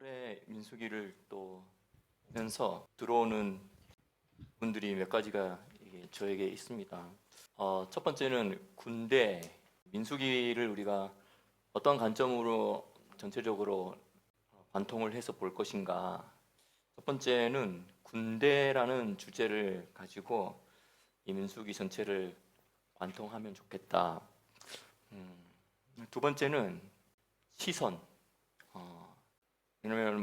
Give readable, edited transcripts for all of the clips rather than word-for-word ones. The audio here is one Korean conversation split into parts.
이번에 민수기를 또 보면서 들어오는 분들이 몇 가지가 저에게 있습니다. 첫 번째는 군대 민수기를 우리가 어떤 관점으로 전체적으로 관통을 해서 볼 것인가. 첫 번째는 군대라는 주제를 가지고 이 민수기 전체를 관통하면 좋겠다. 두 번째는 시선. 왜냐하면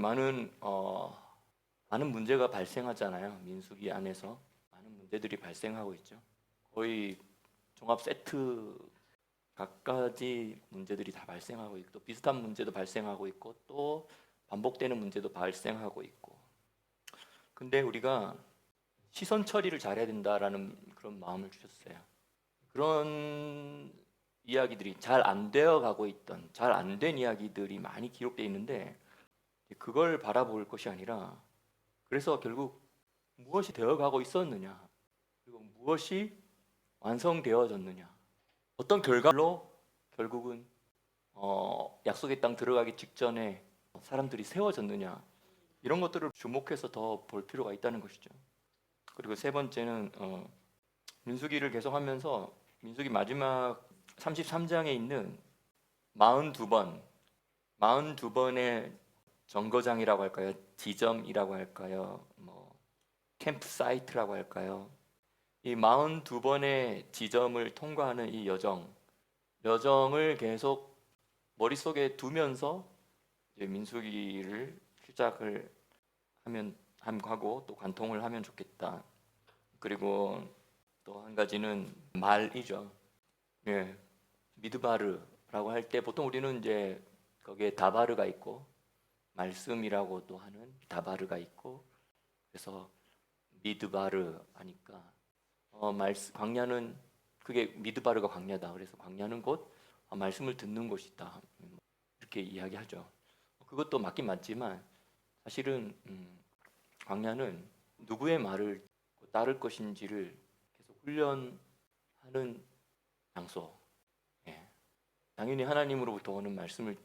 많은 문제가 발생하잖아요. 민수기 안에서 많은 문제들이 발생하고 있죠. 거의 종합 세트 각가지 문제들이 다 발생하고 있고, 또 비슷한 문제도 발생하고 있고, 또 반복되는 문제도 발생하고 있고. 근데 우리가 시선 처리를 잘해야 된다라는 그런 마음을 주셨어요. 그런 이야기들이 잘 안 되어 가고 있던, 잘 안 된 이야기들이 많이 기록되어 있는데, 그걸 바라볼 것이 아니라, 그래서 결국 무엇이 되어가고 있었느냐, 그리고 무엇이 완성되어졌느냐, 어떤 결과로 결국은 약속의 땅 들어가기 직전에 사람들이 세워졌느냐, 이런 것들을 주목해서 더 볼 필요가 있다는 것이죠. 그리고 세 번째는 민수기를 계속하면서 민수기 마지막 33장에 있는 42번의 정거장이라고 할까요? 지점이라고 할까요? 캠프 사이트라고 할까요? 이 42번의 지점을 통과하는 이 여정을 계속 머릿속에 두면서 이제 민수기를 시작을 하고 또 관통을 하면 좋겠다. 그리고 또 한 가지는 말이죠. 예, 미드바르라고 할 때 보통 우리는 이제 거기에 다바르가 있고 말씀이라고도 하는 다바르가 있고, 그래서 미드바르 하니까 광야는, 그게 미드바르가 광야다. 그래서 광야는 곧 말씀을 듣는 곳이다. 이렇게 이야기하죠. 그것도 맞긴 맞지만 사실은 광야는 누구의 말을 따를 것인지를 계속 훈련하는 장소. 예. 당연히 하나님으로부터 오는 말씀을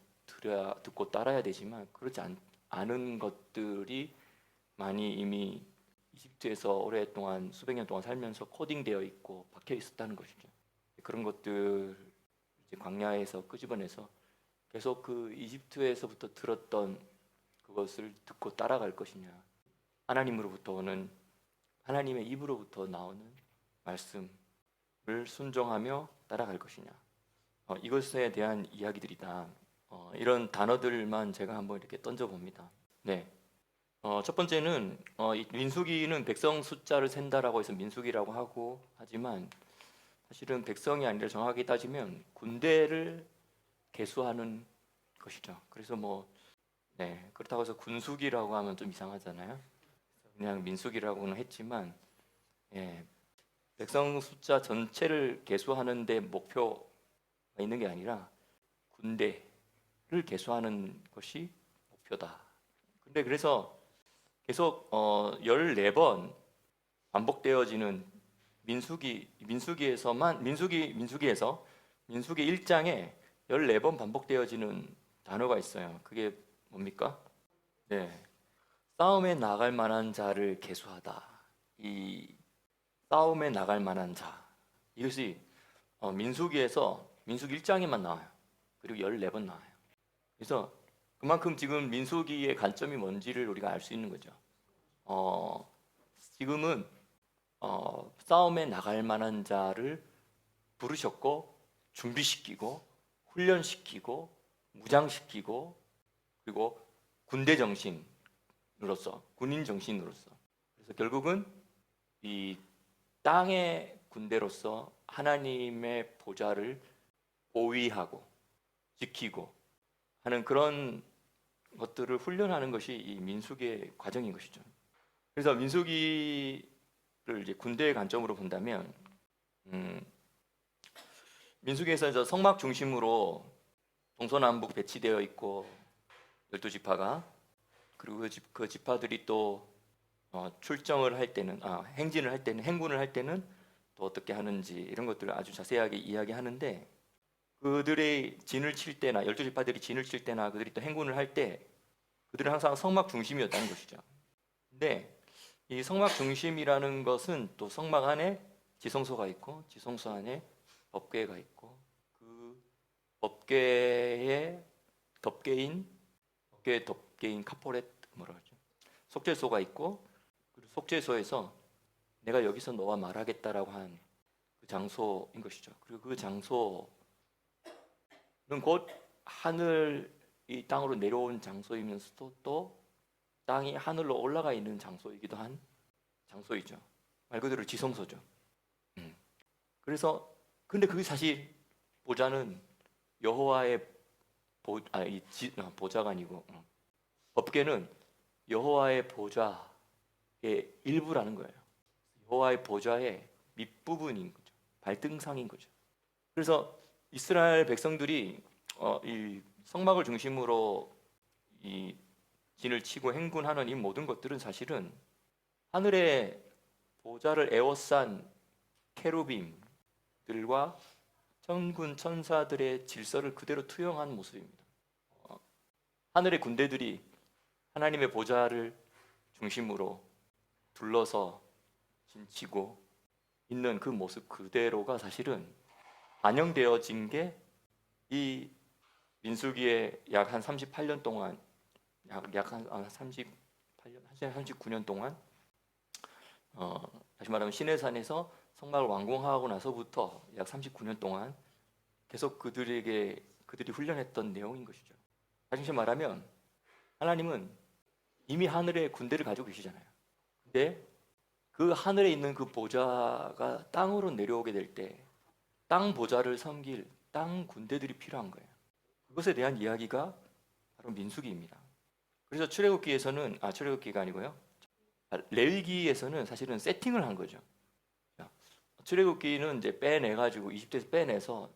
듣고 따라야 되지만, 그렇지 않은 것들이 많이 이미 이집트에서 오랫동안 수백 년 동안 살면서 코딩되어 있고 박혀 있었다는 것이죠. 그런 것들 이제 광야에서 끄집어내서 계속 그 이집트에서부터 들었던 그것을 듣고 따라갈 것이냐, 하나님으로부터 오는, 하나님의 입으로부터 나오는 말씀을 순종하며 따라갈 것이냐, 이것에 대한 이야기들이다. 이런 단어들만 제가 한번 이렇게 던져봅니다. 네. 첫 번째는 이 민수기는 백성 숫자를 센다라고 해서 민수기라고 하고 하지만, 사실은 백성이 아니라 정확히 따지면 군대를 계수하는 것이죠. 그래서 그렇다고 해서 군수기라고 하면 좀 이상하잖아요. 그냥 민수기라고는 했지만, 백성 숫자 전체를 계수하는 데 목표가 있는 게 아니라 군대를 계수하는 것이 목표다. 근데 그래서 계속 14번 반복되어지는 민수기에서 민수기 1장에 14번 반복되어지는 단어가 있어요. 그게 뭡니까? 네. 싸움에 나갈 만한 자를 계수하다. 이 싸움에 나갈 만한 자, 이것이 민수기에서 민수기 1장에만 나와요. 그리고 14번 나와요. 그래서 그만큼 지금 민수기의 관점이 뭔지를 우리가 알 수 있는 거죠. 지금은 싸움에 나갈 만한 자를 부르셨고, 준비시키고, 훈련시키고, 무장시키고, 그리고 군대 정신으로서, 군인 정신으로서, 그래서 결국은 이 땅의 군대로서 하나님의 보좌를 보위하고 지키고 하는 그런 것들을 훈련하는 것이 이 민수기의 과정인 것이죠. 그래서 민수기를 이제 군대의 관점으로 본다면, 민수기에서 성막 중심으로 동서남북 배치되어 있고 12지파가, 그리고 그 지파들이 또 출정을 할 때는, 행진을 할 때는, 행군을 할 때는 또 어떻게 하는지, 이런 것들을 아주 자세하게 이야기하는데, 그들의 진을 칠 때나 12지파들이 진을 칠 때나 그들이 또 행군을 할 때 그들은 항상 성막 중심이었다는 것이죠. 근데 이 성막 중심이라는 것은 또 성막 안에 지성소가 있고 지성소 안에 법궤가 있고 그 법궤의 덮개인 카포렛 뭐라 그러죠? 속죄소가 있고 그 속죄소에서 내가 여기서 너와 말하겠다라고 한 그 장소인 것이죠. 그리고 그 장소는 곧 하늘이 땅으로 내려온 장소이면서도 또 땅이 하늘로 올라가 있는 장소이기도 한 장소이죠. 말 그대로 지성소죠. 그래서 근데 그게 사실 보좌는 여호와의 보좌가 아니고 법궤는 여호와의 보좌의 일부라는 거예요. 여호와의 보좌의 밑부분인 거죠. 발등상인 거죠. 그래서 이스라엘 백성들이 이 성막을 중심으로 이 진을 치고 행군하는 이 모든 것들은 사실은 하늘의 보좌를 에워싼 케루빔들과 천군 천사들의 질서를 그대로 투영한 모습입니다. 하늘의 군대들이 하나님의 보좌를 중심으로 둘러서 진치고 있는 그 모습 그대로가 사실은 반영되어진 게 이 민수기의 약 한 38년 동안 약한 38년, 39년 동안 다시 말하면 시내산에서 성막을 완공하고 나서부터 약 39년 동안 계속 그들이 훈련했던 내용인 것이죠. 다시 말하면 하나님은 이미 하늘의 군대를 가지고 계시잖아요. 근데 그 하늘에 있는 그 보좌가 땅으로 내려오게 될 때 땅 보좌를 섬길 땅 군대들이 필요한 거예요. 그것에 대한 이야기가 바로 민수기입니다. 그래서 출애굽기가 아니고요. 레위기에서는 사실은 세팅을 한 거죠. 출애굽기는 이제 빼내가지고 이집트에서 빼내서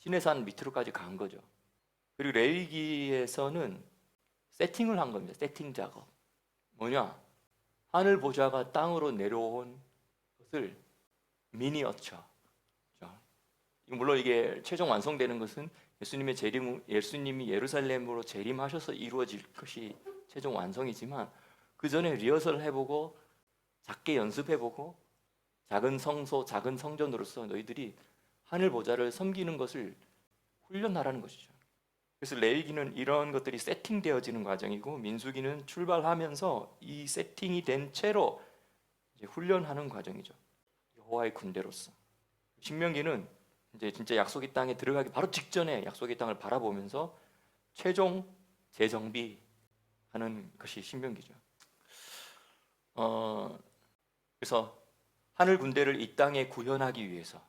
시내산 밑으로까지 간 거죠. 그리고 레위기에서는 세팅을 한 겁니다. 세팅 작업. 뭐냐? 하늘 보좌가 땅으로 내려온 것을 미니어처. 물론 이게 최종 완성되는 것은 예수님이 예루살렘으로 재림하셔서 이루어질 것이 최종 완성이지만 그 전에 리허설을 해보고 작게 연습해보고 작은 성소, 작은 성전으로서 너희들이 하늘 보좌를 섬기는 것을 훈련하라는 것이죠. 그래서 레위기는 이런 것들이 세팅되어지는 과정이고 민수기는 출발하면서 이 세팅이 된 채로 이제 훈련하는 과정이죠. 여호와의 군대로서. 신명기는 이제 진짜 약속의 땅에 들어가기 바로 직전에 약속의 땅을 바라보면서 최종 재정비하는 것이 신명기죠. 그래서 하늘 군대를 이 땅에 구현하기 위해서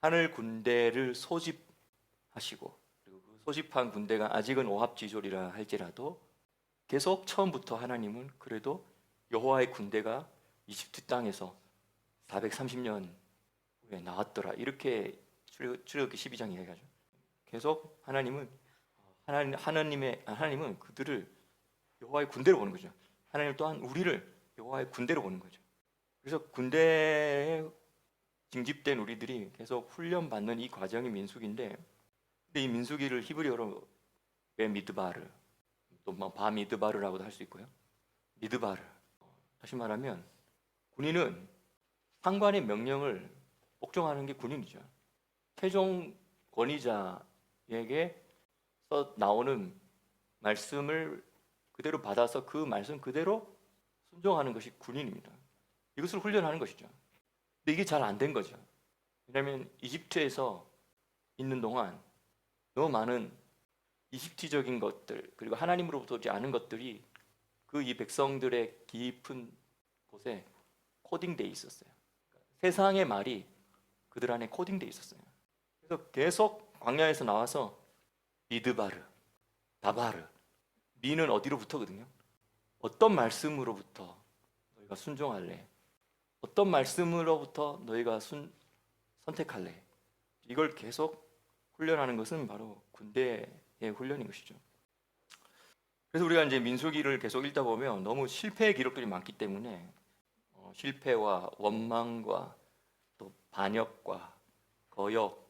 하늘 군대를 소집하시고 그리고 그 소집한 군대가 아직은 오합지졸이라 할지라도 계속 처음부터 하나님은 그래도 여호와의 군대가 이집트 땅에서 430년 후에 나왔더라 이렇게 출애굽기 12장 이야기하죠. 계속 하나님은 그들을 여호와의 군대로 보는 거죠. 하나님 또한 우리를 여호와의 군대로 보는 거죠. 그래서 군대에 징집된 우리들이 계속 훈련받는 이 과정이 민수기인데, 근데 이 민수기를 히브리어로 베미드바르, 또 바미드바르라고도 할 수 있고요. 미드바르. 다시 말하면 군인은 상관의 명령을 복종하는 게 군인이죠. 최종 권위자에게 나오는 말씀을 그대로 받아서 그 말씀 그대로 순종하는 것이 군인입니다. 이것을 훈련하는 것이죠. 근데 이게 잘 안 된 거죠. 왜냐하면 이집트에서 있는 동안 너무 많은 이집트적인 것들 그리고 하나님으로부터 오지 않은 것들이 그 이 백성들의 깊은 곳에 코딩되어 있었어요. 세상의 말이 그들 안에 코딩되어 있었어요. 그래서 계속 광야에서 나와서 미드바르, 다바르, 미는 어디로부터거든요. 어떤 말씀으로부터 너희가 순종할래? 어떤 말씀으로부터 너희가 선택할래? 이걸 계속 훈련하는 것은 바로 군대의 훈련인 것이죠. 그래서 우리가 이제 민수기를 계속 읽다 보면 너무 실패의 기록들이 많기 때문에 실패와 원망과 또 반역과 거역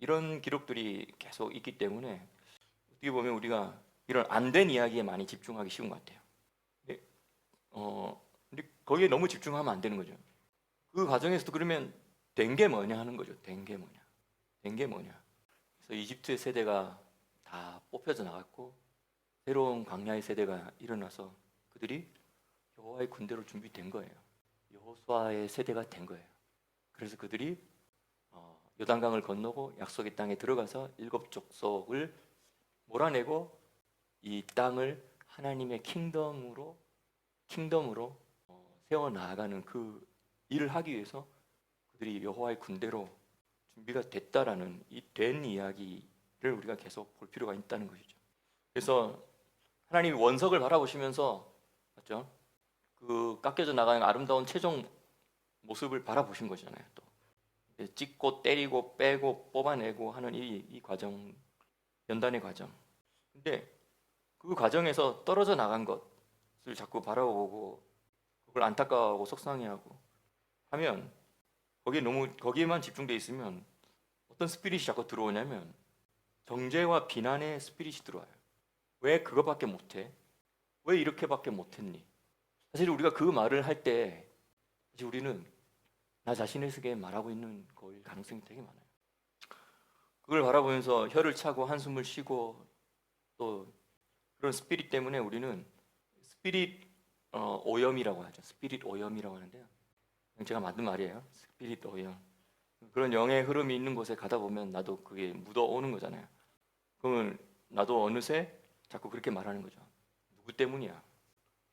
이런 기록들이 계속 있기 때문에 어떻게 보면 우리가 이런 안 된 이야기에 많이 집중하기 쉬운 것 같아요. 근데, 근데 거기에 너무 집중하면 안 되는 거죠. 그 과정에서도 그러면 된 게 뭐냐 하는 거죠. 된 게 뭐냐. 된 게 뭐냐. 그래서 이집트의 세대가 다 뽑혀져 나갔고 새로운 광야의 세대가 일어나서 그들이 여호와의 군대로 준비된 거예요. 여호수아의 세대가 된 거예요. 그래서 그들이 요단강을 건너고 약속의 땅에 들어가서 7족속을 몰아내고 이 땅을 하나님의 킹덤으로 세워 나아가는 그 일을 하기 위해서 그들이 여호와의 군대로 준비가 됐다라는 이 된 이야기를 우리가 계속 볼 필요가 있다는 것이죠. 그래서 하나님이 원석을 바라보시면서 맞죠? 그 깎여져 나가는 아름다운 최종 모습을 바라보신 거잖아요. 또 찍고 때리고 빼고 뽑아내고 하는 이 과정, 연단의 과정. 근데 그 과정에서 떨어져 나간 것을 자꾸 바라보고 그걸 안타까워하고 속상해하고 하면 거기에만 집중돼 있으면 어떤 스피릿이 자꾸 들어오냐면 정죄와 비난의 스피릿이 들어와요. 왜 그거밖에 못해? 왜 이렇게밖에 못했니? 사실 우리가 그 말을 할 때 사실 우리는 나 자신에게 말하고 있는 거일 가능성이 되게 많아요. 그걸 바라보면서 혀를 차고 한숨을 쉬고 또 그런 스피릿 때문에 우리는 스피릿 오염이라고 하죠. 스피릿 오염이라고 하는데요. 제가 만든 말이에요. 스피릿 오염. 그런 영의 흐름이 있는 곳에 가다 보면 나도 그게 묻어오는 거잖아요. 그러면 나도 어느새 자꾸 그렇게 말하는 거죠. 누구 때문이야?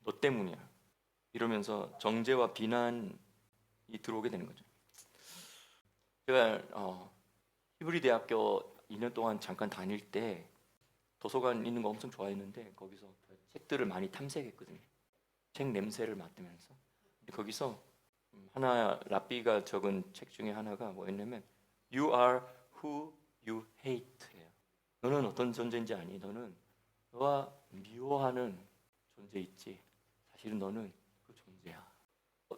너 때문이야. 이러면서 정죄와 비난이 들어오게 되는 거죠. 제가 히브리 대학교 2년 동안 잠깐 다닐 때 도서관 있는 거 엄청 좋아했는데 거기서 책들을 많이 탐색했거든요. 책 냄새를 맡으면서. 근데 거기서 하나 랍비가 적은 책 중에 하나가 뭐였냐면 You are who you hate예요. 너는 어떤 존재인지 아니? 너는 너가 미워하는 존재 있지. 사실은 너는 그 존재야.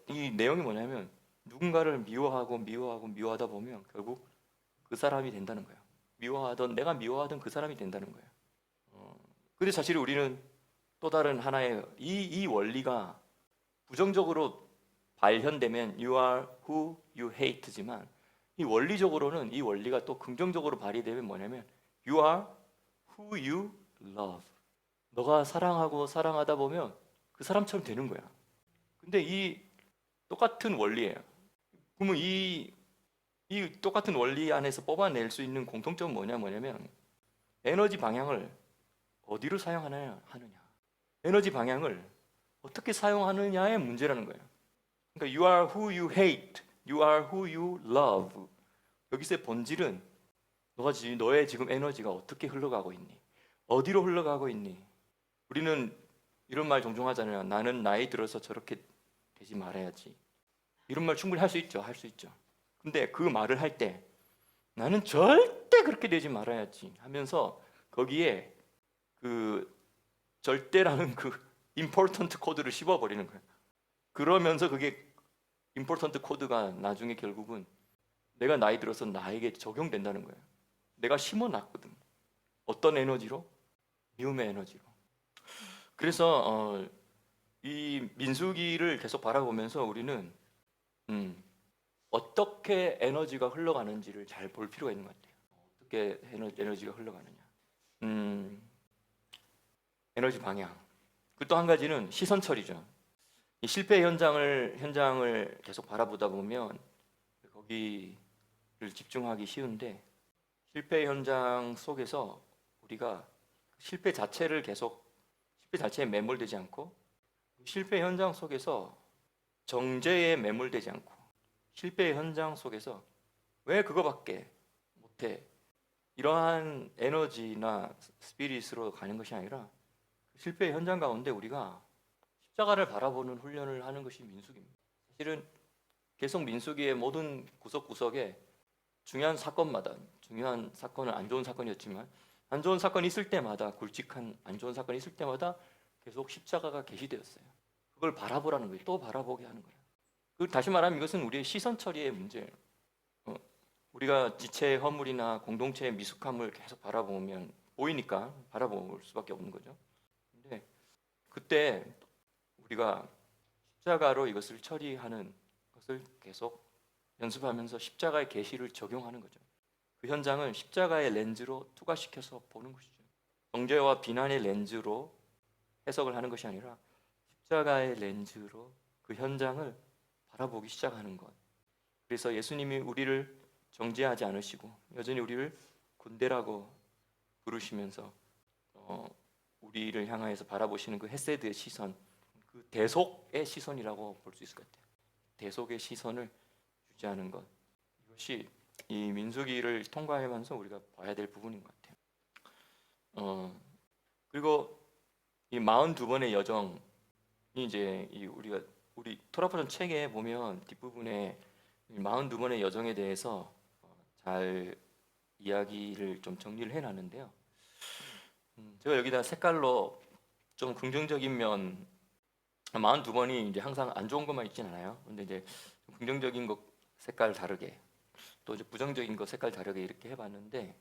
이 내용이 뭐냐면 누군가를 미워하다 보면 결국 그 사람이 된다는 거예요. 내가 미워하던 그 사람이 된다는 거예요. 근데 사실 우리는 또 다른 하나의 이 원리가 부정적으로 발현되면 You are who you hate지만 이 원리적으로는 이 원리가 또 긍정적으로 발휘되면 뭐냐면 You are who you love. 너가 사랑하고 사랑하다 보면 그 사람처럼 되는 거야. 근데 이 똑같은 원리예요. 그러면 이 똑같은 원리 안에서 뽑아낼 수 있는 공통점은 뭐냐면 에너지 방향을 어디로 사용하느냐. 에너지 방향을 어떻게 사용하느냐의 문제라는 거예요. 그러니까 You are who you hate, You are who you love. 여기서의 본질은 너의 지금 에너지가 어떻게 흘러가고 있니? 어디로 흘러가고 있니? 우리는 이런 말 종종 하잖아요. 나는 나이 들어서 저렇게 되지 말아야지. 이런 말 충분히 할 수 있죠. 근데 그 말을 할 때 나는 절대 그렇게 되지 말아야지 하면서 거기에 그 절대라는 그 임포턴트 코드를 씹어버리는 거예요. 그러면서 그게 임포턴트 코드가 나중에 결국은 내가 나이 들어서 나에게 적용된다는 거예요. 내가 심어놨거든. 어떤 에너지로? 미움의 에너지로. 그래서 이 민수기를 계속 바라보면서 우리는 어떻게 에너지가 흘러가는지를 잘 볼 필요가 있는 것 같아요. 어떻게 에너지가 흘러가느냐. 에너지 방향. 그 또 한 가지는 시선 처리죠. 이 실패 현장을 계속 바라보다 보면 거기를 집중하기 쉬운데 실패 현장 속에서 우리가 실패 자체에 매몰되지 않고 실패 현장 속에서 정죄에 매몰되지 않고 실패 현장 속에서 왜 그거밖에 못해? 이러한 에너지나 스피릿으로 가는 것이 아니라 실패 현장 가운데 우리가 십자가를 바라보는 훈련을 하는 것이 민수기입니다. 사실은 계속 민수기의 모든 구석구석에 중요한 사건은 안 좋은 사건이었지만 안 좋은 사건이 있을 때마다 굵직한 안 좋은 사건이 있을 때마다 계속 십자가가 게시되었어요. 그걸 바라보라는 거예요. 또 바라보게 하는 거예요. 다시 말하면 이것은 우리의 시선 처리의 문제예요. 우리가 지체의 허물이나 공동체의 미숙함을 계속 바라보면 보이니까 바라볼 수밖에 없는 거죠. 근데 그때 우리가 십자가로 이것을 처리하는 것을 계속 연습하면서 십자가의 계시를 적용하는 거죠. 그 현장을 십자가의 렌즈로 투과시켜서 보는 것이죠. 정죄와 비난의 렌즈로 해석을 하는 것이 아니라 십자가의 렌즈로 그 현장을 바라보기 시작하는 것. 그래서 예수님이 우리를 정죄하지 않으시고 여전히 우리를 군대라고 부르시면서 우리를 향하여서 바라보시는 그 헤세드의 시선, 그 대속의 시선이라고 볼 수 있을 것 같아요. 대속의 시선을 유지하는 것, 이것이 이 민수기를 통과하면서 우리가 봐야 될 부분인 것 같아요. 그리고 이 42번의 여정이 이제 우리 토라포전 책에 보면 뒷부분에 42번의 여정에 대해서 잘 이야기를 좀 정리를 해놨는데요. 제가 여기다 색깔로 좀 긍정적인 면, 42번이 이제 항상 안 좋은 것만 있진 않아요. 근데 이제 긍정적인 것 색깔 다르게, 또 이제 부정적인 것 색깔 다르게 이렇게 해봤는데,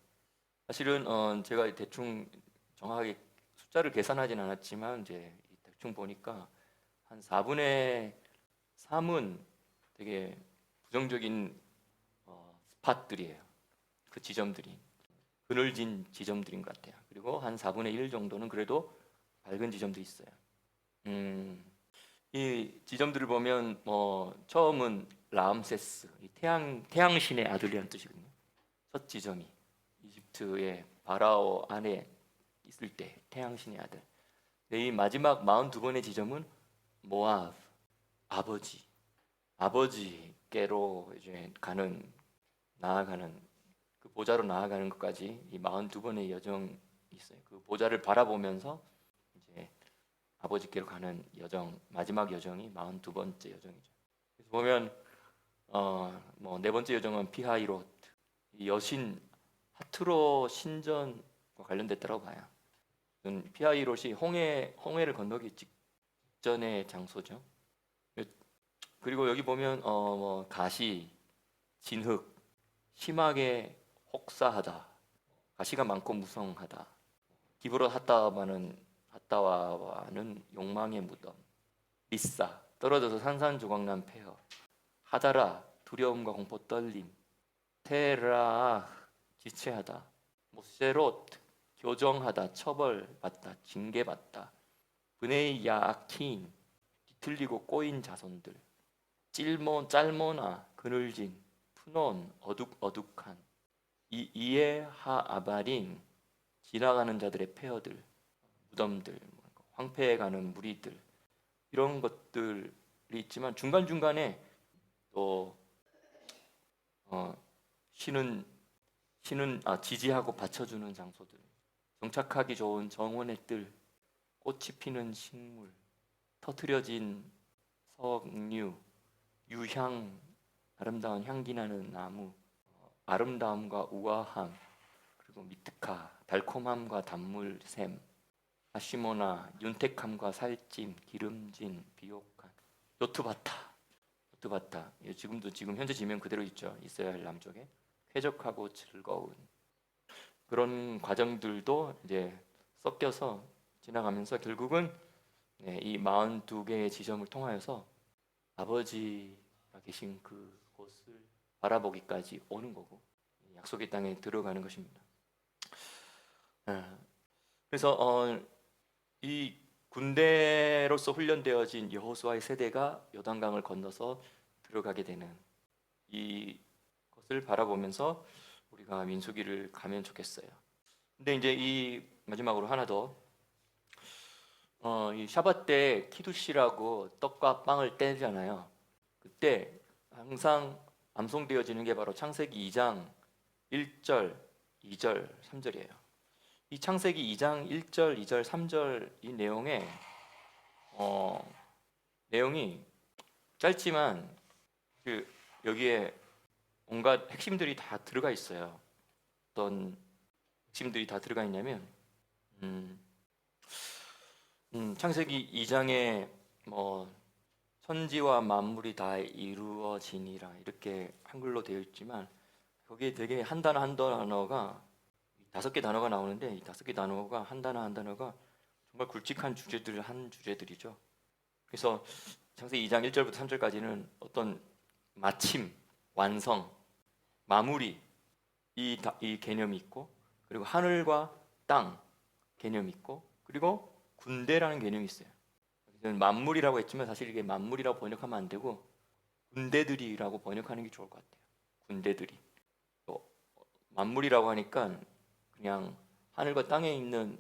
사실은 제가 대충 정확하게 숫자를 계산하진 않았지만 이제 대충 보니까 한 4분의 3은 되게 부정적인 스팟들이에요. 그 지점들이 그늘진 지점들인 것 같아요. 그리고 한 4분의 1 정도는 그래도 밝은 지점도 있어요. 이 지점들을 보면 처음은 라암세스, 이 태양신의 아들이라는 뜻이거든요. 첫 지점이 이집트의 파라오 안에 있을 때 태양신의 아들. 이 마지막 42번의 지점은 모압, 아버지께로 이제 나아가는 그 보좌로 나아가는 것까지 이 42번의 여정이 있어요. 그 보좌를 바라보면서 이제 아버지께로 가는 여정, 마지막 여정이 42번째 여정이죠. 그래서 보면 네 번째 여정은 피하이롯, 이 여신 하트로 신전과 관련됐다고 봐요. 피하이롯이 홍해를 건너기 직전의 장소죠. 그리고 여기 보면 가시, 진흙, 심하게 혹사하다, 가시가 많고 무성하다, 기브롯 핫다와는 욕망의 무덤, 리사 떨어져서 산산조각난 폐허, 하다라 두려움과 공포 떨림, 테라 지체하다, 모세롯 교정하다, 처벌받다, 징계받다, 브네이 야아킨 뒤틀리고 꼬인 자손들, 짤모나 그늘진, 푸논 어둑어둑한, 이에하아바린 지나가는 자들의 폐허들, 무덤들, 황폐해가는 무리들, 이런 것들이 있지만 중간중간에 또 지지하고 받쳐주는 장소들, 정착하기 좋은 정원의 뜰, 꽃이 피는 식물, 터트려진 석류, 유향, 아름다운 향기 나는 나무, 아름다움과 우아함, 그리고 미트카, 달콤함과 단물샘, 아시모나, 윤택함과 살찜, 기름진, 비옥한, 요트바타. 지금 현재 지명 그대로 있어야 할 남쪽에 쾌적하고 즐거운 그런 과정들도 이제 섞여서 지나가면서 결국은 이 42개의 지점을 통하여서 아버지가 계신 그곳을 바라보기까지 오는 거고 약속의 땅에 들어가는 것입니다. 그래서 이 군대로서 훈련되어진 여호수아의 세대가 요단강을 건너서 들어가게 되는 이것을 바라보면서 우리가 민수기를 가면 좋겠어요. 근데 이제 이 마지막으로 하나 더, 이 샤밧 때 키두시라고 떡과 빵을 떼잖아요. 그때 항상 암송되어지는 게 바로 창세기 2장 1절, 2절, 3절이에요. 이 창세기 2장 1절, 2절, 3절 이 내용이 짧지만 여기에 온갖 핵심들이 다 들어가 있어요. 어떤 핵심들이 다 들어가 있냐면 창세기 2장에 천지와 만물이 다 이루어지니라 이렇게 한글로 되어 있지만 거기에 되게 한 단어 한 단어가 5개 단어가 나오는데 이 5개 단어가 한 단어 한 단어가 정말 굵직한 주제들이죠. 그래서 창세기 2장 1절부터 3절까지는 어떤 마침, 완성, 마무리 이 개념이 있고, 그리고 하늘과 땅 개념이 있고, 그리고 군대라는 개념이 있어요. 만물이라고 했지만 사실 이게 만물이라고 번역하면 안 되고 군대들이라고 번역하는 게 좋을 것 같아요. 군대들이. 만물이라고 하니까 그냥 하늘과 땅에 있는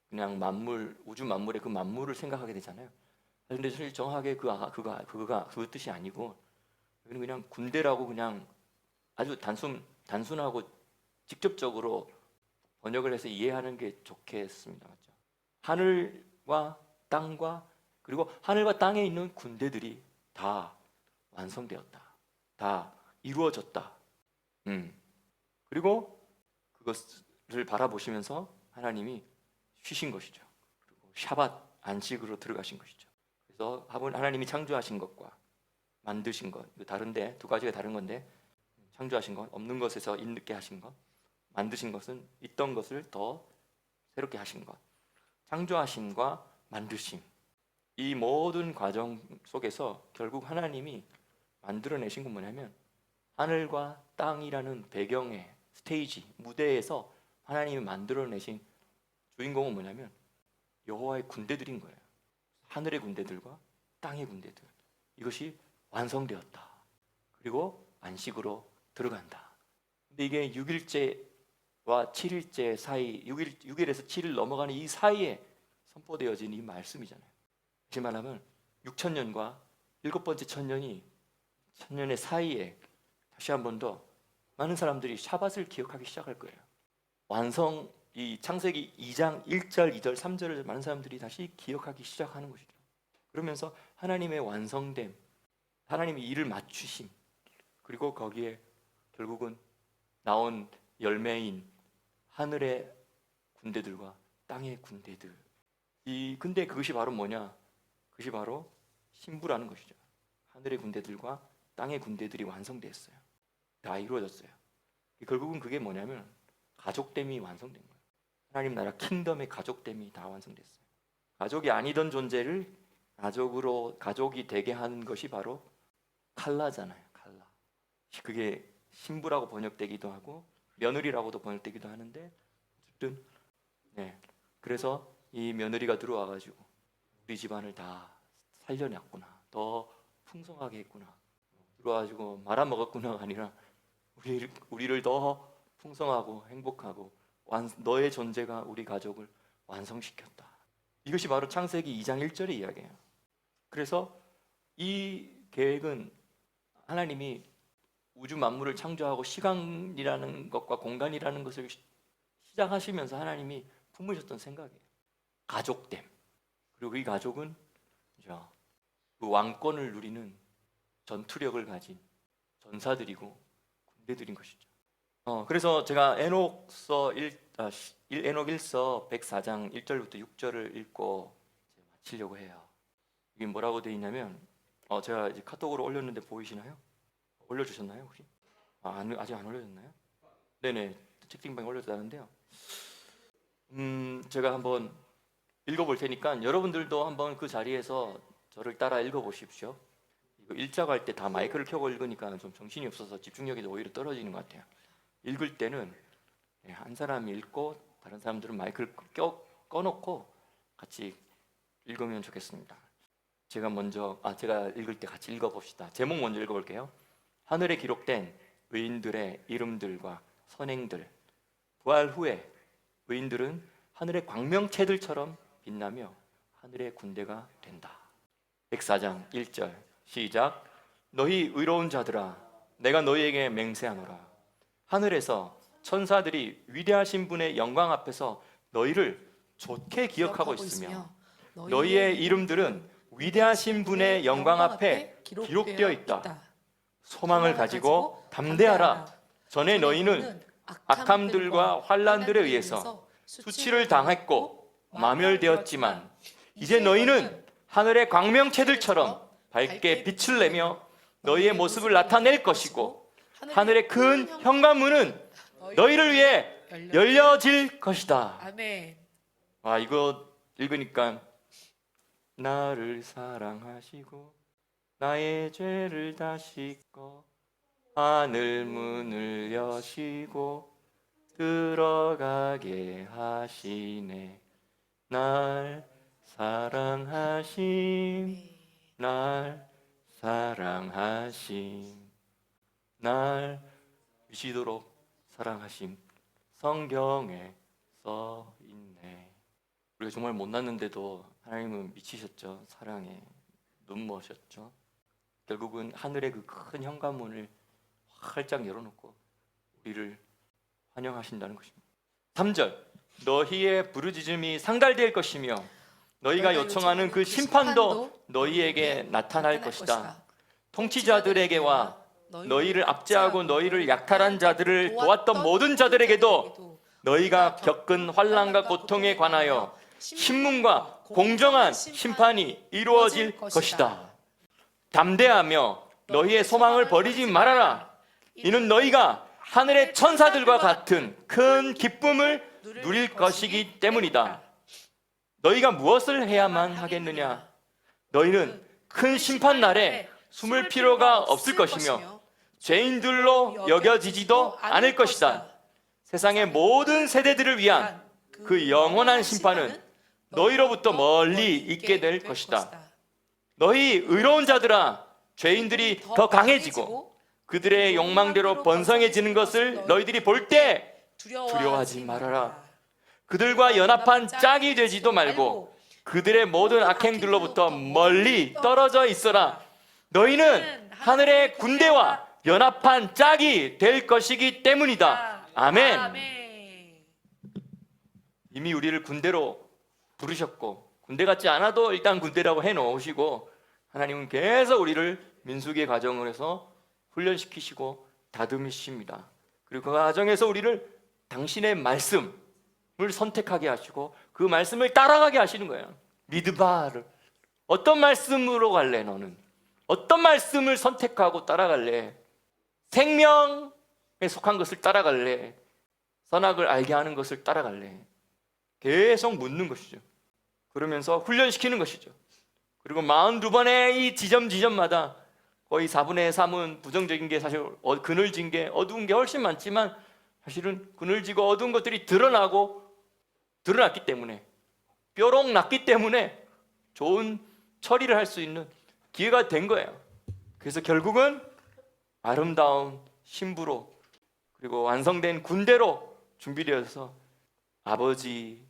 그냥 만물, 우주 만물의 그 만물을 생각하게 되잖아요. 그런데 사실 정확하게 그 뜻이 아니고 그냥 군대라고 그냥 아주 단순하고 직접적으로 번역을 해서 이해하는 게 좋겠습니다. 맞죠? 하늘과 땅과 그리고 하늘과 땅에 있는 군대들이 다 완성되었다. 다 이루어졌다. 그리고 그것을 바라보시면서 하나님이 쉬신 것이죠. 그리고 샤밧 안식으로 들어가신 것이죠. 그래서 하나님이 창조하신 것과 만드신 것, 다른데 두 가지가 다른 건데, 창조하신 것, 없는 것에서 있게 하신 것, 만드신 것은 있던 것을 더 새롭게 하신 것. 창조하심과 만드심, 이 모든 과정 속에서 결국 하나님이 만들어내신 건 뭐냐면 하늘과 땅이라는 배경의 스테이지, 무대에서 하나님이 만들어내신 주인공은 뭐냐면 여호와의 군대들인 거예요. 하늘의 군대들과 땅의 군대들. 이것이 완성되었다. 그리고 안식으로 들어간다. 근데 이게 6일째와 7일째 사이, 6일에서 7일 넘어가는 이 사이에 선포되어진 이 말씀이잖아요. 다시 말하면 6천년과 7번째 천년의 사이에 다시 한 번 더 많은 사람들이 샤밧을 기억하기 시작할 거예요. 이 창세기 2장 1절, 2절, 3절을 많은 사람들이 다시 기억하기 시작하는 것이죠. 그러면서 하나님의 완성됨, 하나님의 일을 맞추심, 그리고 거기에 결국은 나온 열매인 하늘의 군대들과 땅의 군대들. 근데 그것이 바로 뭐냐? 그것이 바로 신부라는 것이죠. 하늘의 군대들과 땅의 군대들이 완성됐어요. 다 이루어졌어요. 결국은 그게 뭐냐면 가족됨이 완성된 거예요. 하나님 나라 킹덤의 가족됨이 다 완성됐어요. 가족이 아니던 존재를 가족이 되게 하는 것이 바로 칼라잖아요. 칼라. 그게 신부라고 번역되기도 하고 며느리라고도 번역되기도 하는데, 어쨌든 그래서 이 며느리가 들어와가지고 우리 집안을 다 살려냈구나, 더 풍성하게 했구나, 들어와가지고 말아먹었구나가 아니라 우리를 더 풍성하고 행복하고 너의 존재가 우리 가족을 완성시켰다. 이것이 바로 창세기 2장 1절의 이야기예요. 그래서 이 계획은 하나님이 우주 만물을 창조하고 시간이라는 것과 공간이라는 것을 시작하시면서 하나님이 품으셨던 생각이에요. 가족됨. 그리고 이 가족은 그 왕권을 누리는 전투력을 가진 전사들이고 군대들인 것이죠. 그래서 제가 에녹 1서 104장 1절부터 6절을 읽고 마치려고 해요. 이게 뭐라고 되어 있냐면 제가 이제 카톡으로 올렸는데 보이시나요? 올려주셨나요 혹시? 아직 안 올려졌나요? 네네, 채팅방에 올려졌다는데요. 제가 한번 읽어볼 테니까 여러분들도 한번 그 자리에서 저를 따라 읽어보십시오. 이거 읽자고 할 때 다 마이크를 켜고 읽으니까 좀 정신이 없어서 집중력이 오히려 떨어지는 것 같아요. 읽을 때는 한 사람이 읽고 다른 사람들은 마이크를 꺼놓고 같이 읽으면 좋겠습니다. 제가 읽을 때 같이 읽어봅시다. 제목 먼저 읽어볼게요. 하늘에 기록된 의인들의 이름들과 선행들. 부활 후에 의인들은 하늘의 광명체들처럼 빛나며 하늘의 군대가 된다. 104장 1절 시작. 너희 의로운 자들아, 내가 너희에게 맹세하노라. 하늘에서 천사들이 위대하신 분의 영광 앞에서 너희를 좋게 기억하고 있으며 너희의 이름들은 위대하신 분의 영광 앞에 기록되어 있다. 소망을 가지고 담대하라. 전에 너희는 악함들과 환난들에 의해서 수치를 당했고 마멸되었지만 이제 너희는 하늘의 광명체들처럼 밝게 빛을 내며 너희의 모습을 나타낼 것이고 하늘의 큰 현관문은 너희를 위해 열려질 것이다. 아멘. 와, 이거 읽으니까 나를 사랑하시고 나의 죄를 다 씻고 하늘 문을 여시고 들어가게 하시네. 날 사랑하심, 날 사랑하심, 날 미치도록 사랑하심. 성경에 써 있네. 우리가 정말 못났는데도 하나님은 미치셨죠. 사랑에 눈머셨죠. 결국은 하늘의 그 큰 현관문을 활짝 열어놓고 우리를 환영하신다는 것입니다. 3절, 너희의 부르짖음이 상달될 것이며 너희가 요청하는 그 심판도 너희에게 나타날 것이다. 통치자들에게와 너희를 압제하고 너희를 약탈한 자들을 도왔던 모든 자들에게도 너희가 겪은 환난과 고통에 관하여 신문과 공정한 심판이 이루어질 것이다. 담대하며 너희의 소망을 버리지 말아라. 이는 너희가 하늘의 천사들과 같은 큰 기쁨을 누릴 것이기 때문이다. 너희가 무엇을 해야만 하겠느냐? 너희는 큰 심판 날에 숨을 필요가 없을 것이며 죄인들로 여겨지지도 않을 것이다. 세상의 모든 세대들을 위한 그 영원한 심판은 너희로부터 멀리 있게 될 것이다. 너희 의로운 자들아, 죄인들이 더 강해지고 그들의 욕망대로 번성해지는 것을 너희들이 볼 때 두려워하지 말아라. 그들과 연합한 짝이 되지도 말고 그들의 모든 악행들로부터 멀리 떨어져 있어라. 너희는 하늘의 군대와 연합한 짝이 될 것이기 때문이다. 아멘. 이미 우리를 군대로 부르셨고 군대 같지 않아도 일단 군대라고 해놓으시고 하나님은 계속 우리를 민수기의 과정을 해서 훈련시키시고 다듬으십니다. 그리고 그 과정에서 우리를 당신의 말씀을 선택하게 하시고 그 말씀을 따라가게 하시는 거예요. 미드바를 어떤 말씀으로 갈래? 너는 어떤 말씀을 선택하고 따라갈래? 생명에 속한 것을 따라갈래? 선악을 알게 하는 것을 따라갈래? 계속 묻는 것이죠. 그러면서 훈련시키는 것이죠. 그리고 42번의 이 지점마다 거의 4분의 3은 부정적인 게 사실 그늘진 게 어두운 게 훨씬 많지만 사실은 그늘지고 어두운 것들이 드러났기 때문에 뾰록 났기 때문에 좋은 처리를 할 수 있는 기회가 된 거예요. 그래서 결국은 아름다운 신부로 그리고 완성된 군대로 준비되어서 아버지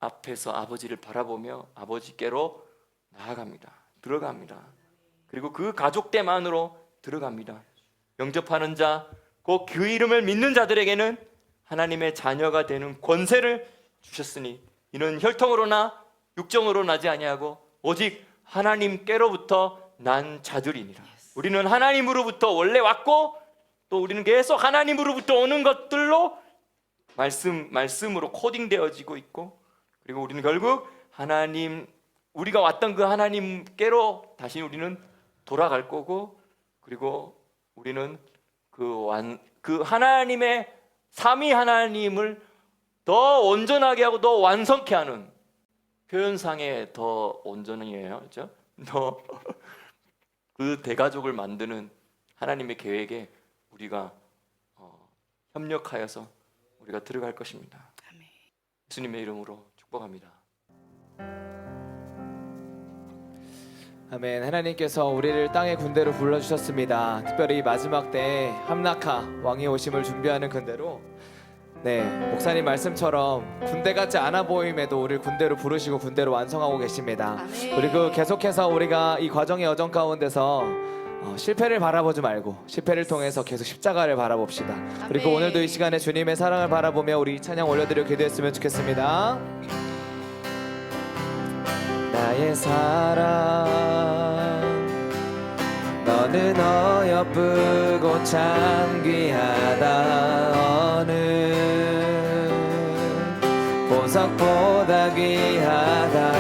앞에서 아버지를 바라보며 아버지께로 나아갑니다. 들어갑니다. 그리고 그 가족대만으로 들어갑니다. 영접하는 자, 곧 그 이름을 믿는 자들에게는 하나님의 자녀가 되는 권세를 주셨으니 이는 혈통으로나 육정으로 나지 아니하고 오직 하나님께로부터 난 자들이니라. 우리는 하나님으로부터 원래 왔고 또 우리는 계속 하나님으로부터 오는 것들로 말씀으로 코딩되어지고 있고 그리고 우리는 결국 우리가 왔던 그 하나님께로 다시 우리는 돌아갈 거고 그리고 우리는 그 하나님의 삼위 하나님을 더 온전하게 하고 더 완성케 하는 표현상에 더 온전이에요. 그렇죠? 더 그 대가족을 만드는 하나님의 계획에 우리가 협력하여서 우리가 들어갈 것입니다. 아멘. 예수님의 이름으로 축복합니다. 아멘. 하나님께서 우리를 땅의 군대로 불러주셨습니다. 특별히 이 마지막 때에 함나카 왕이 오심을 준비하는 군대로 목사님 말씀처럼 군대 같지 않아 보임에도 우리를 군대로 부르시고 군대로 완성하고 계십니다. 아멘. 그리고 계속해서 우리가 이 과정의 여정 가운데서 실패를 바라보지 말고 실패를 통해서 계속 십자가를 바라봅시다. 아멘. 그리고 오늘도 이 시간에 주님의 사랑을 바라보며 우리 찬양 올려드려 기도했으면 좋겠습니다. 나의 사랑 너는 어여쁘고 참 귀하다. 어느 보석보다 귀하다.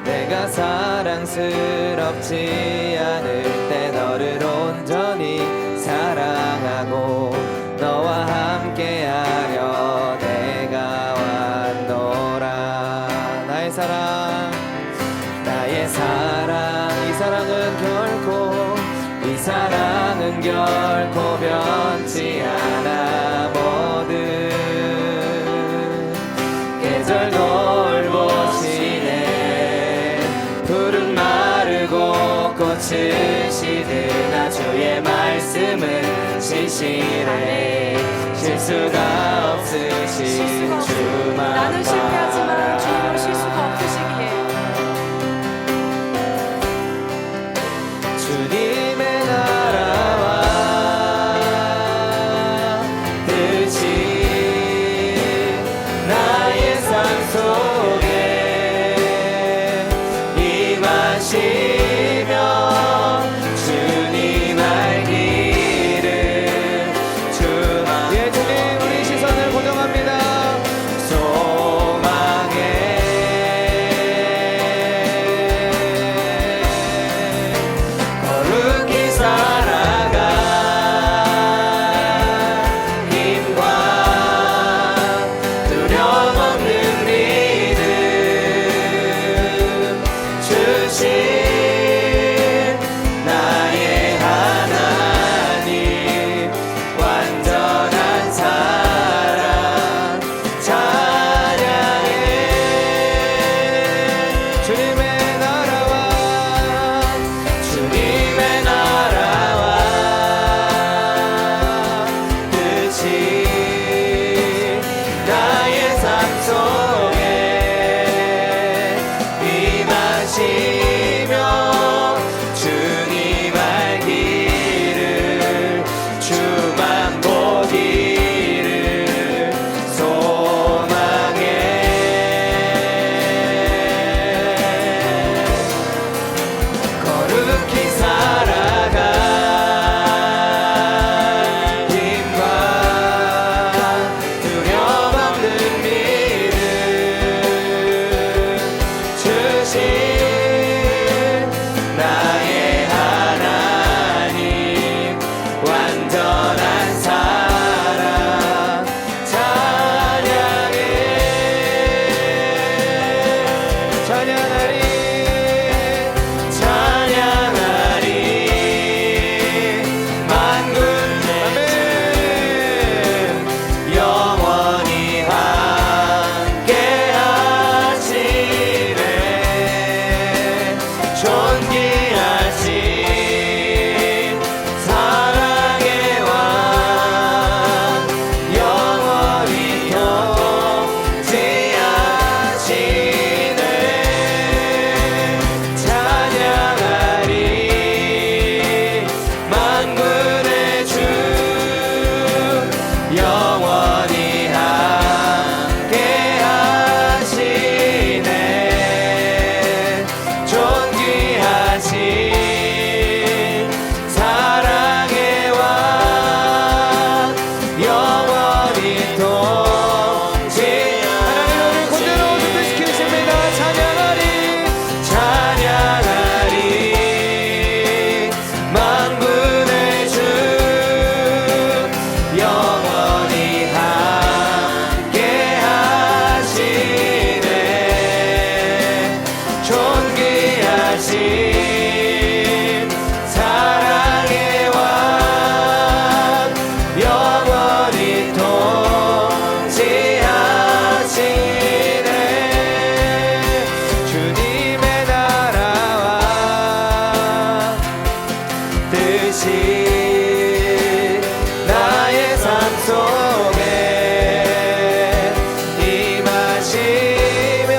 내가 사랑스럽지 않을 때 너를 온전히 사랑하고 너와 함께하려 나의 사랑 이 사랑은 결코 변치 않아 모든 계절 돌보시네 푸른 마르고 꽃은 시드나 주의 말씀은 신실해 실수가 없으신 주만 나는 실패하지만 주님은 실수가 없으시기에 주님의 나라와 뜻이 나의 삶 속에 임하시며 주님 알기를 주만 예 주님 우리 시선을 고정합니다 소망에 거룩히 살아가 힘과 두려움 없는 믿음 주신 나의 하나님 완전한 사랑 찬양해 주님의 나라와 주님의 나라와 뜻이 나의 삶 속에 임하시며 주님 알기를 주만 보기를 소망해 거룩히 살아가 힘과 두려움 없는 믿음 주신 나의 하나님 완전한 사랑 찬양해 찬양하리 찬양하리 만군 아멘 영원히 함께 하시네 존귀하신 사랑의 왕 영원히 통치하시네 찬양하리 만군의 주 영원히 함께 하시네 존귀하신 사랑의 왕 영원히 통치 하나님 우리 그대로 준비시키십니다 찬양하리 찬양하리 만군의 주 영원히 함께 하시네 존귀하신 사랑의 왕 영원히 통치하시네 주님의 나라와 뜻이 나의 삶 속에 임하시며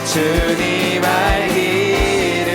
주님 알기를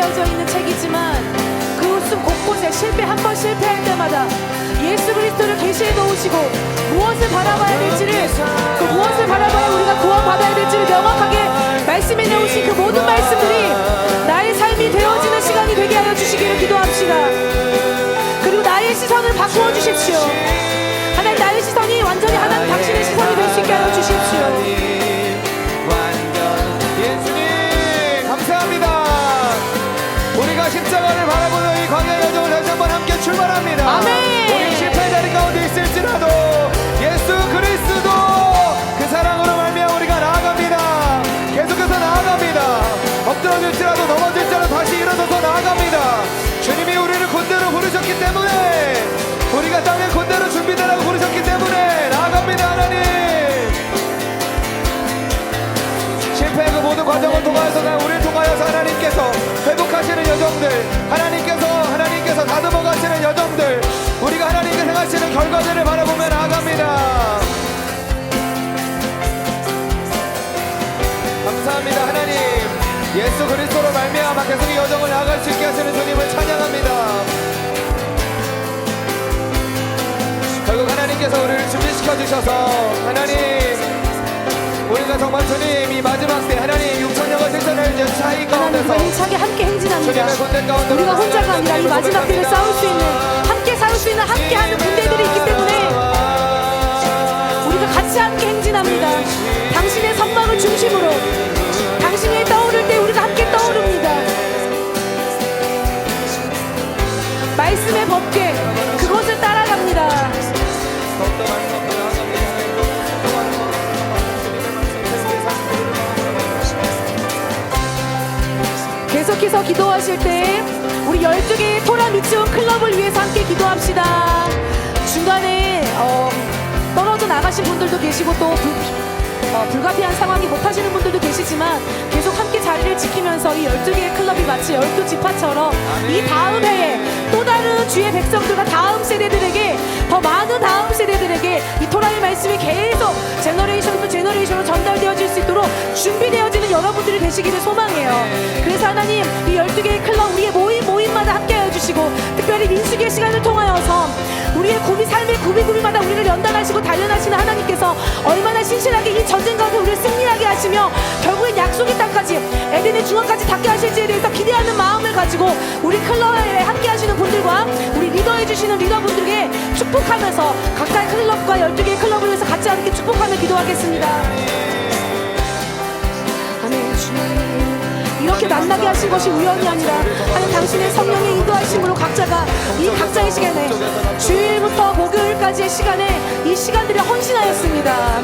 쓰여져 있는 책이지만 그 숲 곳곳에 한 번 실패할 때마다 예수 그리스도를 계시해 놓으시고 무엇을 바라봐야 될지를, 그 무엇을 바라봐야 우리가 구원받아야 될지를 명확하게 말씀해 놓으신 그 모든 말씀들이 나의 삶이 되어지는 시간이 되게 하여 주시기를 기도합시다. 그리고 나의 시선을 바꾸어 주십시오. 하나님, 나의 시선이 완전히 하나님 당신의 시선이 될 수 있게 하여 주십시오. 예수님 감사합니다. 우리가 십자가를 바라보는 이 광야의 여정을 다시 한번 함께 출발합니다. 아멘. 우리 실패의 자리 가운데 있을지라도 예수 그리스도 그 사랑으로 말미암아 우리가 나아갑니다. 계속해서 나아갑니다. 엎드러질지라도 넘어질지라도 다시 일어서서 나아갑니다. 주님이 우리를 군대로 부르셨기 때문에, 우리가 땅에 군대로 준비되라고 부르셨기 때문에 나아갑니다. 하나님, 실패의 그 모든 과정을 통하여서 우리를 통하여서 하나님께서 회복하시는 여정들, 하나님께서 다듬어 가시는 여정들, 우리가 하나님께 행하시는 결과들을 바라보며 나아갑니다. 감사합니다. 하나님, 예수 그리스도로 말미암아 계속 이 여정을 나아갈 수 있게 하시는 주님을 찬양합니다. 결국 하나님께서 우리를 준비시켜 주셔서, 하나님, 우리가 정말 주님 이 마지막 때 하나님 6천년을 실천할 이제 차이 하나님, 가운데서 힘차게 함께 행진합니다. 주님의 군대 가운데 우리가 혼자가 아니라 이 마지막 때를 싸울 수 있는, 함께 싸울 수 있는 함께하는 군대들이 있기 때문에 우리가 같이 함께 행진합니다. 당신의 선망을 중심으로, 당신이 떠오를 때 우리가 함께 떠오릅니다. 말씀의 법궤, 그것을 따라갑니다. 계속해서 기도하실 때 우리 12개의 토라 미치온 클럽을 위해서 함께 기도합시다. 중간에 떨어져 나가신 분들도 계시고 또 불가피한 상황이 못하시는 분들도 계시지만 계속 함께 자리를 지키면서 이 12개의 클럽이 마치 12지파처럼 이 다음 해에 또 다른 주의 백성들과 다음 세대들에게, 더 많은 다음 세대들에게 이 토라의 말씀이 계속 제너레이션 또 제너레이션으로 전달되어질 수 있도록 준비되어지는 여러분들이 되시기를 소망해요. 그래서 하나님, 이 12개의 클럽 우리의 모임마다 함께하여 주시고, 특별히 민수기의 시간을 통하여서 우리의 삶의 구비구비마다 우리를 연단하시고 단련하시는 하나님께서 얼마나 신실하게 이 전쟁 가운데 우리를 승리하게 하시며 결국엔 약속의 땅까지, 에덴의 중앙까지 닿게 하실지에 대해서 기대하는 마음을 가지고 우리 클럽에 함께 하시는 분들과 우리 리더해 주시는 리더분들에게 축복하면서 각자의 클럽과 12개의 클럽을 위해서 같이 함께 축복하며 기도하겠습니다. 아멘. 주님, 이렇게 만나게 하신 것이 우연이 아니라 하나님 당신의 성령의 인도하심으로 각자가 이 각자의 시간에, 주일부터 목요일까지의 시간에 이 시간들이 헌신하였습니다.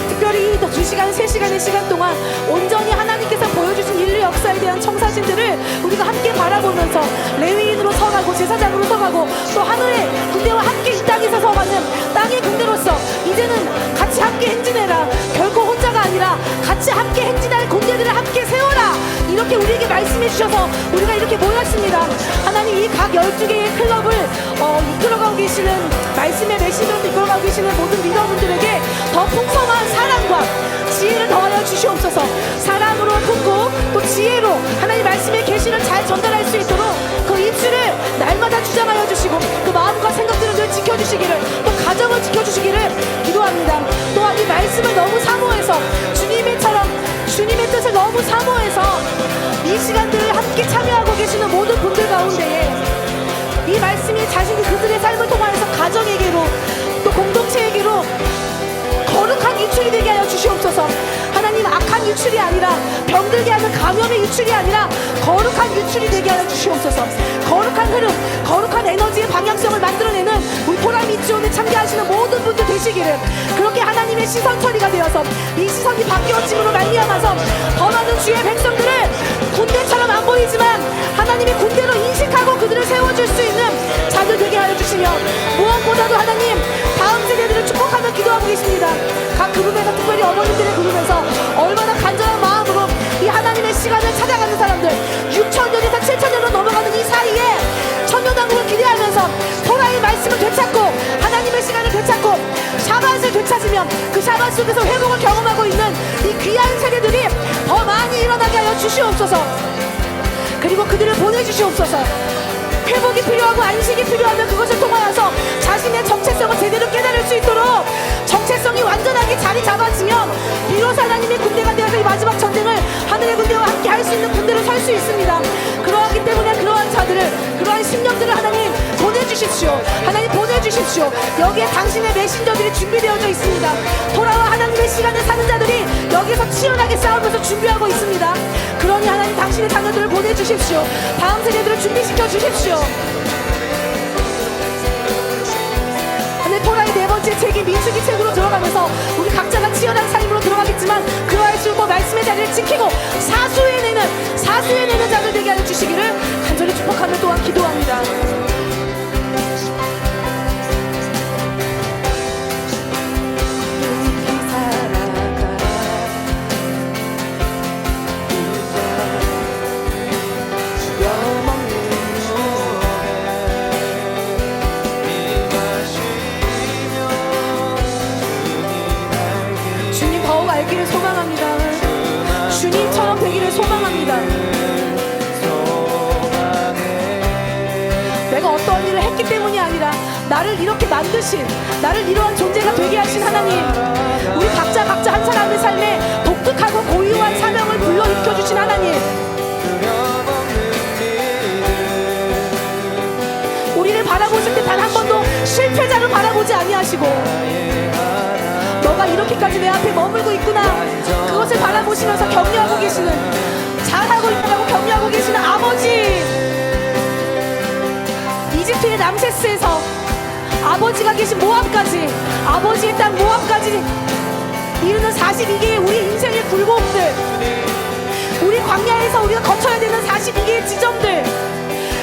특별히 이 2시간, 3시간의 시간 동안 온전히 하나님께서 보여주신 인류 역사에 대한 청사진들을 우리가 함께 바라보면서 레위인으로 서가고 제사장으로 서가고 또 하늘의 군대와 함께 이 땅에서 서가는 땅의 군대로서 이제는 같이 함께 행진해라. 결코 혼자가 아니라 같이 함께 행진할 군대들을 함께 세워라. 이렇게 우리에게 말씀해 주셔서 우리가 이렇게 모였습니다. 하나님, 이 각 12개의 클럽을 이끌어가고 계시는, 말씀의 메시지로 이끌어가고 계시는 모든 리더분들에게 더 풍성한 사랑과 지혜를 더하여 주시옵소서. 사랑으로 품고 또 지혜로 하나님 말씀의 계시를 잘 전달할 수 있도록 그 입술을 날마다 주장하여 주시고 그 마음과 생각들을 늘 지켜주시기를, 또 가정을 지켜주시기를 기도합니다. 또한 이 말씀을 너무 사모해서 주님의 뜻을 너무 사모해서 이 시간들을 함께 참여하고 계시는 모든 분들 가운데에 이 말씀이 그들의 삶을 통하여서 가정에게로 또 공동체에게로 거룩한 유출이 되게 하여 주시옵소서. 하나님, 악한 유출이 아니라, 병들게 하는 감염의 유출이 아니라 거룩한 유출이 되게 하여 주시옵소서. 거룩한 흐름, 거룩한 에너지의 방향성을 만들어내는 우리 토라미치온에 참여하시는 모든 분들 되시기를, 그렇게 하나님의 시선 처리가 되어서 이 시선이 바뀌어짐으로 말미암아서 더 많은 주의 백성들을 군대처럼 안 보이지만 하나님의 군대로 인식하고 그들을 세워줄 수 있는 자들 되게 하여 주시며, 무엇보다도 하나님 다음 세대들을 축복하며 기도하고 계십니다. 각 그룹에서, 특별히 어머님들의 그룹에서 얼마나 간절한 마음으로 이 하나님의 시간을 찾아가는 사람들, 6천년에서 7천년으로 넘어가는 이 사이에 천년왕국을 기대하면서 토라의 말씀을 되찾고 하나님의 시간을 되찾고 샤밧을 되찾으며 그 샤밧 속에서 회복을 경험하고 있는 이 귀한 세대들이 더 많이 일어나게 하여 주시옵소서. 그리고 그들을 보내주시옵소서. 회복이 필요하고 안식이 필요하면 그것을 통하여서 자신의 정체성을 제대로 깨달을 수 있도록 정체성이 완전하게 자리 잡아지면 비로소 하나님의 군대가 되어서 이 마지막 전쟁을 하늘의 군대와 함께 할 수 있는 군대로 설 수 있습니다. 그러하기 때문에 그러한 자들을, 그러한 심령들을 하나님 보내주십시오. 하나님 보내주십시오. 여기에 당신의 메신저들이 준비되어져 있습니다. 돌아와 하나님의 시간을 사는 자들이 여기서 치열하게 싸우면서 준비하고 있습니다. 그러니 하나님 당신의 자녀들을 보내주십시오. 다음 세대들을 준비시켜 주십시오. 하늘 토라의 네 번째 책이 민수기 책으로 들어가면서 우리 각자가 치열한 삶으로 들어가겠지만 그러할수록 말씀의 자리를 지키고 사수해내는 자들 되게 하여 주시기를 간절히 축복하며 또한 기도합니다. 주님 더욱 알기를 소망합니다. 주님처럼 되기를 소망합니다. 내가 어떠한 일을 했기 때문이 아니라 나를 이렇게 만드신, 나를 이러한 존재가 되게 하신 하나님, 우리 각자 한 사람의 삶에 독특하고 고유한 사명을 불러일으켜주신 하나님, 우리를 바라보실 때 단 한 번도 실패자를 바라보지 아니하시고 너가 이렇게까지 내 앞에 머물고 있구나, 그것을 바라보시면서 격려하고 계시는, 잘하고 있다고 격려하고 계시는 아버지. 이집트의 람세스에서 아버지가 계신 모압까지, 아버지의 땅 모압까지 이르는 42개의 우리 인생의 굴곡들, 우리 광야에서 우리가 거쳐야 되는 42개의 지점들,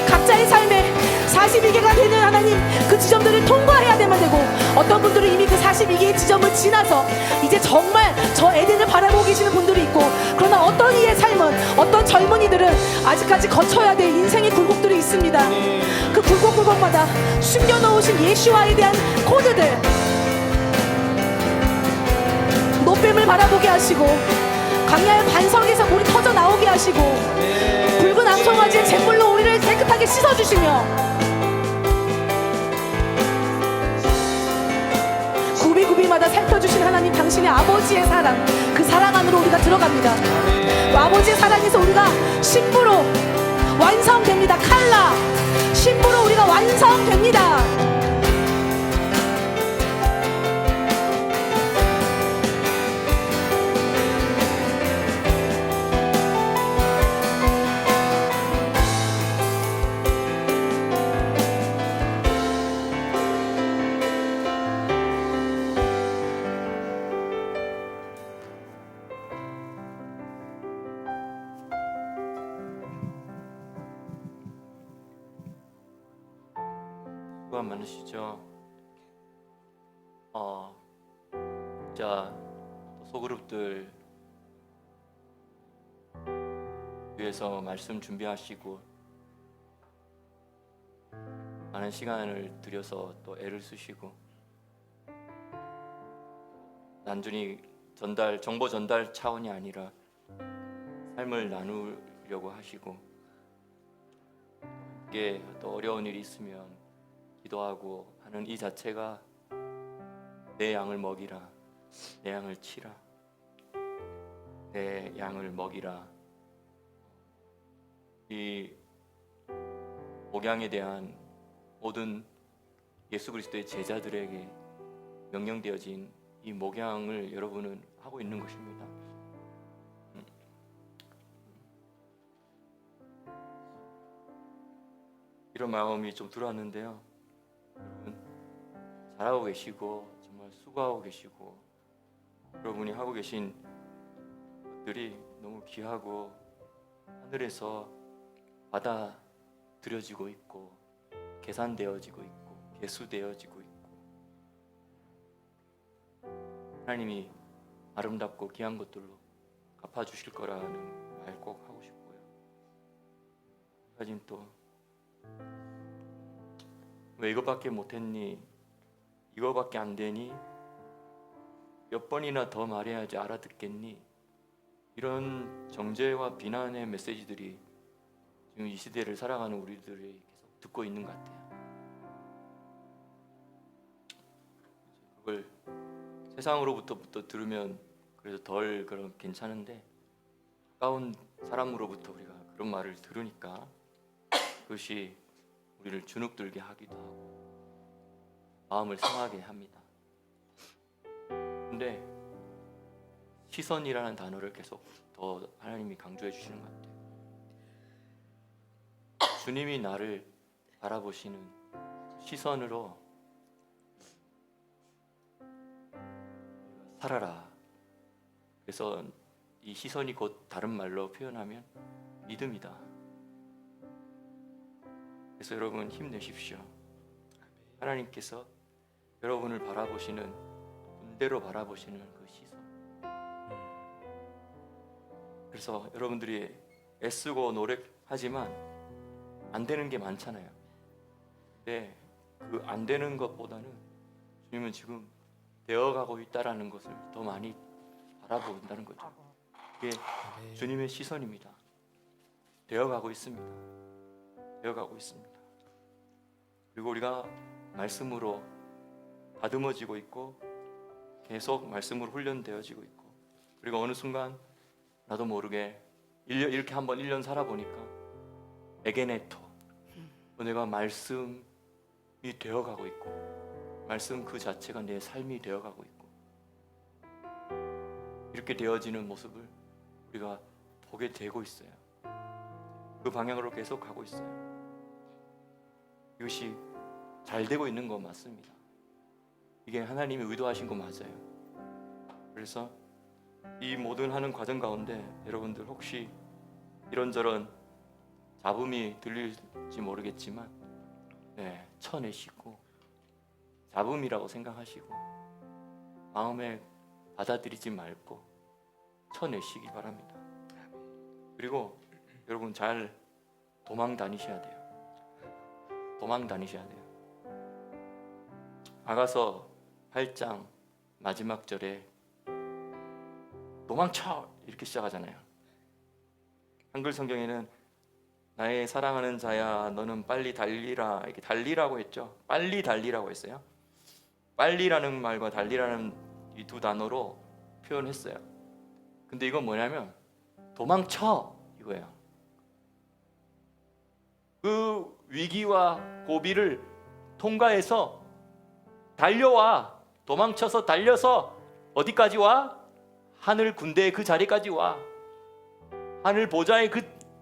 각자의 삶에 42개가 되는 하나님 그 지점들을 통과해야 되면 되고, 어떤 분들은 이미 그 42개의 지점을 지나서 이제 정말 저 에덴을 바라보고 계시는 분들이 있고, 그러나 어떤 이의 삶은, 어떤 젊은이들은 아직까지 거쳐야 될 인생의 굴곡들이 있습니다. 그 굴곡마다 숨겨놓으신 예수와에 대한 코드들, 노뱀을 바라보게 하시고 광야의 반석에서 물이 터져 나오게 하시고 붉은 앙송아지의 잿물로 우리를 깨끗하게 씻어주시며 구비구비마다 살펴주신 하나님, 당신의 아버지의 사랑, 그 사랑 안으로 우리가 들어갑니다. 아버지의 사랑에서 우리가 신부로 완성됩니다. 칼라 신부로 우리가 완성됩니다. 수고 많으시죠. 자, 소그룹들 위해서 말씀 준비하시고 많은 시간을 들여서 또 애를 쓰시고 단순히 정보 전달 차원이 아니라 삶을 나누려고 하시고, 함께 또 어려운 일이 있으면 기도하고 하는 이 자체가 내 양을 먹이라, 내 양을 치라, 내 양을 먹이라, 이 목양에 대한 모든 예수 그리스도의 제자들에게 명령되어진 이 목양을 여러분은 하고 있는 것입니다. 이런 마음이 좀 들어왔는데요. 여러분 잘하고 계시고 정말 수고하고 계시고, 여러분이 하고 계신 것들이 너무 귀하고 하늘에서 받아들여지고 있고 계산되어지고 있고 계수되어지고 있고, 하나님이 아름답고 귀한 것들로 갚아주실 거라는 말 꼭 하고 싶고요. 사진 또 왜 이거밖에 못했니? 이거밖에 안 되니? 몇 번이나 더 말해야지 알아듣겠니? 이런 정죄와 비난의 메시지들이 지금 이 시대를 살아가는 우리들이 계속 듣고 있는 것 같아요. 그걸 세상으로부터 들으면 그래도 덜 그런 괜찮은데 가까운 사람으로부터 우리가 그런 말을 들으니까 그것이 우리를 주눅들게 하기도 하고 마음을 상하게 합니다. 근데 시선이라는 단어를 계속 더 하나님이 강조해 주시는 것 같아요. 주님이 나를 바라보시는 시선으로 살아라. 그래서 이 시선이 곧 다른 말로 표현하면 믿음이다. 그래서 여러분 힘내십시오. 하나님께서 여러분을 바라보시는 군대로 바라보시는 그 시선. 그래서 여러분들이 애쓰고 노력하지만 안 되는 게 많잖아요. 근데 그 안 되는 것보다는 주님은 지금 되어가고 있다라는 것을 더 많이 바라본다는 거죠. 이게 주님의 시선입니다. 되어가고 있습니다. 되어가고 있습니다. 그리고 우리가 말씀으로 다듬어지고 있고 계속 말씀으로 훈련되어지고 있고 그리고 어느 순간 나도 모르게 이렇게 한번 1년 살아보니까 에게네토 내가 말씀이 되어가고 있고 말씀 그 자체가 내 삶이 되어가고 있고 이렇게 되어지는 모습을 우리가 보게 되고 있어요. 그 방향으로 계속 가고 있어요. 이것이 잘 되고 있는 건 맞습니다. 이게 하나님이 의도하신 거 맞아요. 그래서 이 모든 하는 과정 가운데 여러분들 혹시 이런저런 잡음이 들릴지 모르겠지만 쳐내시고 잡음이라고 생각하시고 마음에 받아들이지 말고 쳐내시기 바랍니다. 그리고 여러분 잘 도망 다니셔야 돼요. 도망 다니셔야 돼요. 아가서 8장 마지막 절에 도망쳐 이렇게 시작하잖아요. 한글 성경에는 나의 사랑하는 자야 너는 빨리 달리라 이렇게 달리라고 했죠. 빨리 달리라고 했어요. 빨리라는 말과 달리라는 이 두 단어로 표현했어요. 근데 이건 뭐냐면 도망쳐 이거예요. 그 위기와 고비를 통과해서 달려와. 도망쳐서 달려서 어디까지 와? 하늘 군대의 그 자리까지 와. 하늘 보좌의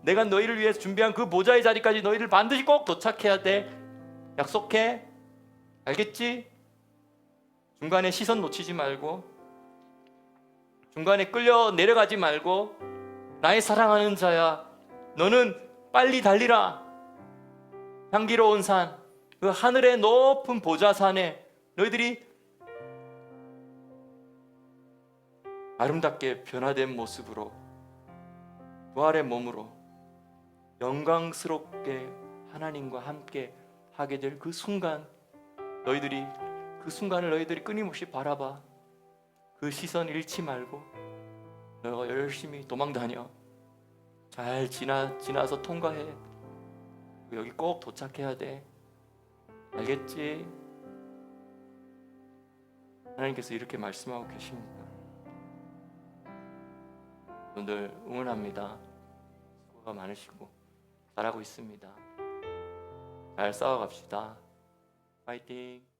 내가 너희를 위해서 준비한 그 보좌의 자리까지 너희를 반드시 꼭 도착해야 돼. 약속해. 알겠지? 중간에 시선 놓치지 말고 중간에 끌려 내려가지 말고 나의 사랑하는 자야 너는 빨리 달리라. 향기로운 산 그 하늘의 높은 보좌산에 너희들이 아름답게 변화된 모습으로 부활의 몸으로 영광스럽게 하나님과 함께 하게 될 그 순간 그 순간을 너희들이 끊임없이 바라봐. 그 시선 잃지 말고 너가 열심히 도망다녀. 잘 지나서 통과해. 여기 꼭 도착해야 돼. 알겠지? 하나님께서 이렇게 말씀하고 계십니다. 여러분들 응원합니다. 수고가 많으시고 잘하고 있습니다. 잘 싸워갑시다. 파이팅!